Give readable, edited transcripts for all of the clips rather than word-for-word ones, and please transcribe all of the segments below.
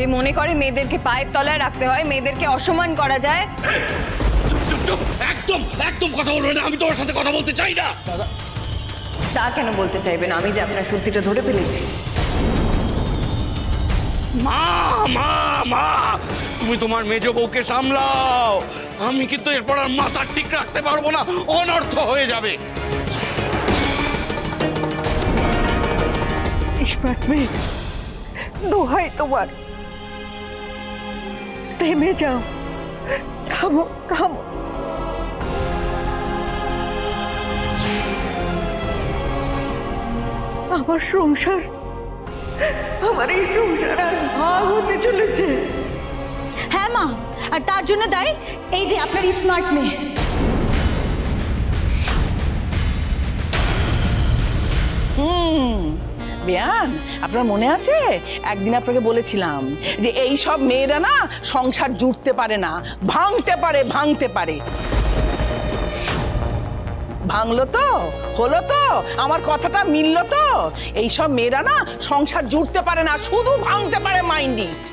যে মনে করে মেয়েদেরকে পায়ের তলায় রাখতে হয়, মেয়েদেরকে অসম্মান করা যায়। একদম একদম কথা বলবে না, আমি তোমার সাথে কথা বলতে চাই না। তা কেন বলতে চাইবেন? আমি যে আপনার সত্যিটা ধরে ফেলেছি। মা মা মা, তুমি তোমার মেজ বউকে সামলাও। আমি কিন্তু এরপর আর মাথা ঠিক রাখতে পারবো না, অনর্থ হয়ে যাবে। ইসমাত মেয়ে, দোহাই তোমার, থেমে যাও, থামো থামো। আমার সংসার, আমার এই সংসার আর ভাগ হতে চলেছে। হ্যাঁ মা, আর তার জন্য দায় এই যে আপনার স্মার্ট মেয়ে। বেয়ান, আপনার মনে আছে একদিন আপনাকে বলেছিলাম যে এই সব মেয়েরা না সংসার জুড়তে পারে না, ভাঙতে পারে, ভাঙতে পারে। ভাঙলো তো, হলো তো, আমার কথাটা মিললো তো। এইসব মেয়েরা না সংসার জুড়তে পারে না, শুধু ভাঙতে পারে। Mind it.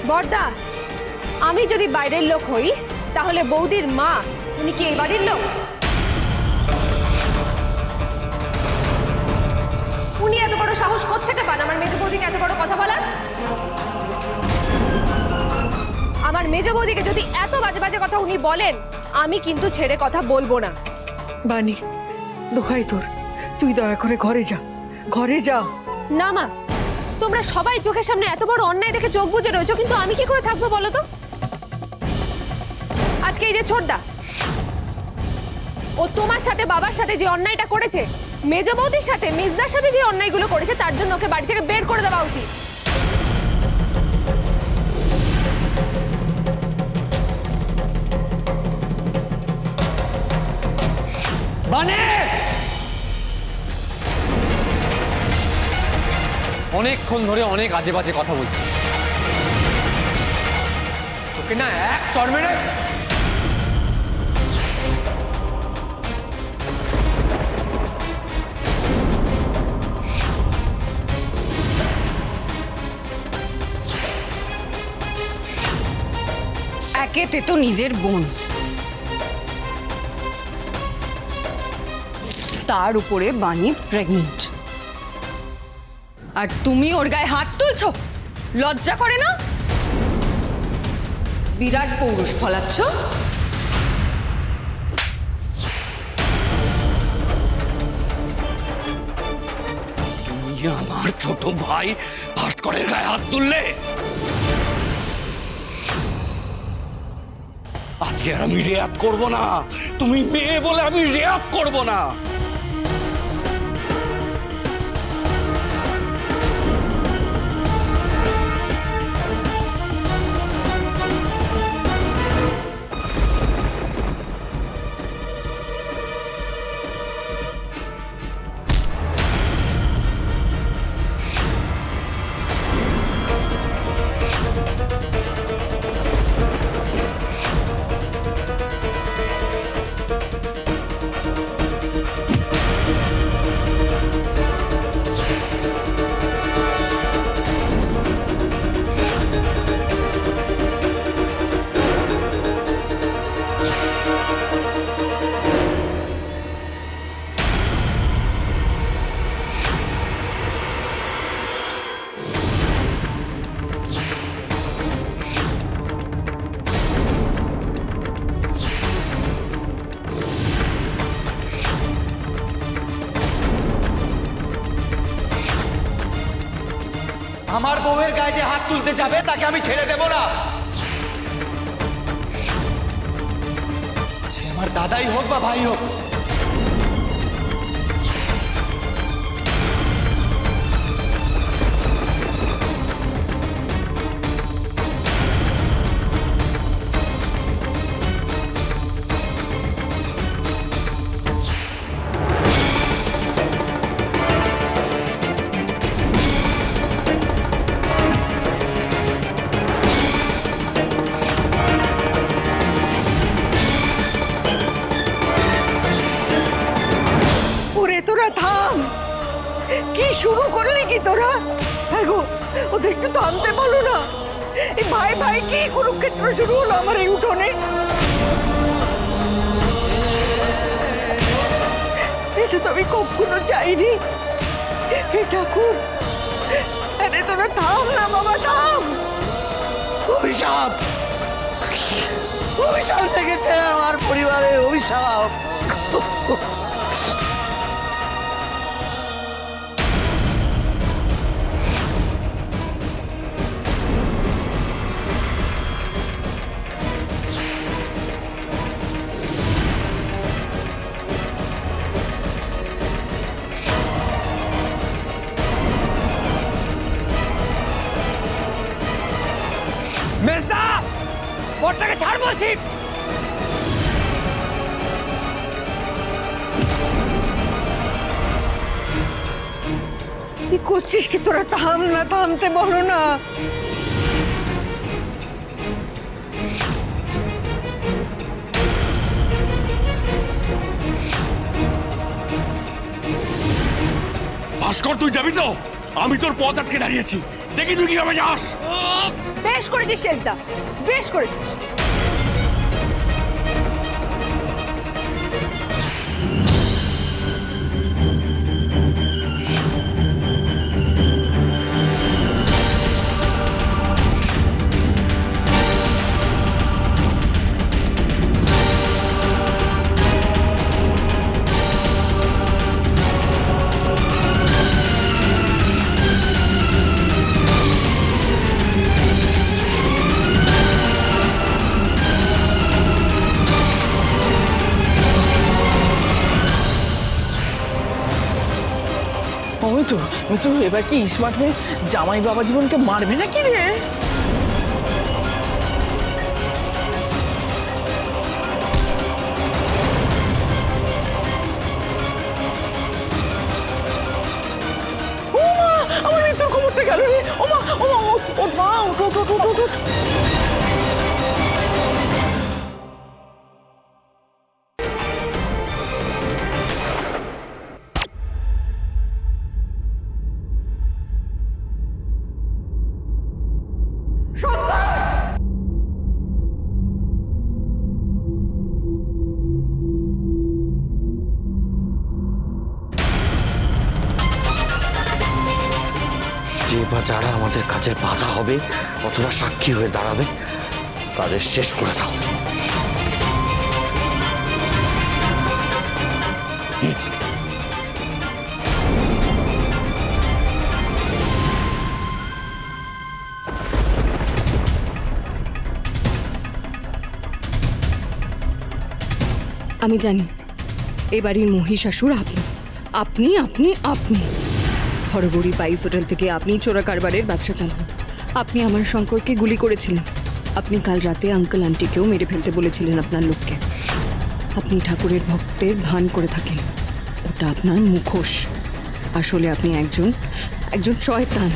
বর্দা, আমি যদি বাইরের লোক হই তাহলে বৌদির মা উনি কি এই বাড়ির লোক? উনি এত বড় সাহস কোত্থেকে পান আমার মেজ বৌদিকে এত বড় কথা বলার? আমার মেজ বৌদিকে যদি এত বাজে বাজে কথা উনি বলেন, আমি কিন্তু ছেড়ে কথা বলবো না। বানি, দোহাই তোর, তুই দয়া করে ঘরে যা, ঘরে যা। না মা, তোমরা সবাই চোখের সামনে এত বড় অন্যায় দেখে চোখ বুজে রয়েছো, কিন্তু আমি কি করে থাকবো বলো তো? আজকে এই যে ছোটদা, ও তোমার সাথে বাবার সাথে যে অন্যায়টা করেছে, মেজ বৌদির সাথে মেজদার সাথে যে অন্যায়গুলো করেছে, তার জন্য ওকে বাড়ি থেকে বের করে দেওয়া উচিত। মানে অনেকক্ষণ ধরে অনেক আজে বাজে কথা বলছি, তোকে না এক চড় মেরে একেতে তো নিজের বোন, তার উপরে বানি প্রেগনেন্ট, আর তুমি ওর গায়ে হাত তুলছো? লজ্জা করে না? বিরাট পৌরুষ ফলাচ্ছ। তুমি আমার ছোট ভাই ভাস্করের গায়ে হাত তুললে? আজকে আর আমি রেয়াত করব না। তুমি মেয়ে বলে আমি রেয়াত করব না। আমার বউয়ের গায়ে যে হাত তুলতে যাবে তাকে আমি ছেড়ে দেব না। সে আমার দাদাই হোক বা ভাই হোক। কি শুরু করলি কি তোরা? হ্যাঁ গো, ওদের একটু থামতে বলো না। এই ভাই ভাই কি কুরুক্ষেত্র শুরু হলো আমার এই উঠোনে। এটা তো আমি কখনো চাইনি। হে ঠাকুর, আরে তোরা থাম না বাবা, থাম। অভিশাপ, অভিশাপ লেগেছে আমার পরিবারে, অভিশাপ। মেজদা, বরটাকে ছাড় বলছি। কি করছিস কি তোরা? থাম না, থামতে বলো না। ভাস্কর, তুই যাবি তো? আমি তোর পথ আটকে দাঁড়িয়েছি, দেখি তুই কিভাবে যাস। বেশ করেছিস শেষদা, বেশ করেছিস। মিতু, এবার কি স্মার্ট হয়ে জামাই বাবা জীবনকে মারবে নাকি রে? আমার মৃত্যুর খবরটা গেল রে। ওমা ওমা, ওঠ মা, ওঠ ওঠ ওঠ ওঠ ওঠ। যে বা যারা আমাদের কাজের বাধা হবে অথবা সাক্ষী হয়ে দাঁড়াবে, তাদের শেষ করে দাও। আমি জানি এ বাড়ির মহিষাসুর আপনি আপনি আপনি আপনি হরগৌরী পাইস হোটেল থেকে আপনি চোরা কারবারের ব্যবসা চালান। আপনি আমার শঙ্করকে গুলি করেছিলেন। আপনি কাল রাতে আঙ্কেল আন্টিকেও মেরে ফেলতে বলেছিলেন আপনার লোককে। আপনি ঠাকুরের ভক্তের ভান করে থাকেন, ওটা আপনার মুখোশ। আসলে আপনি একজন শয়তান।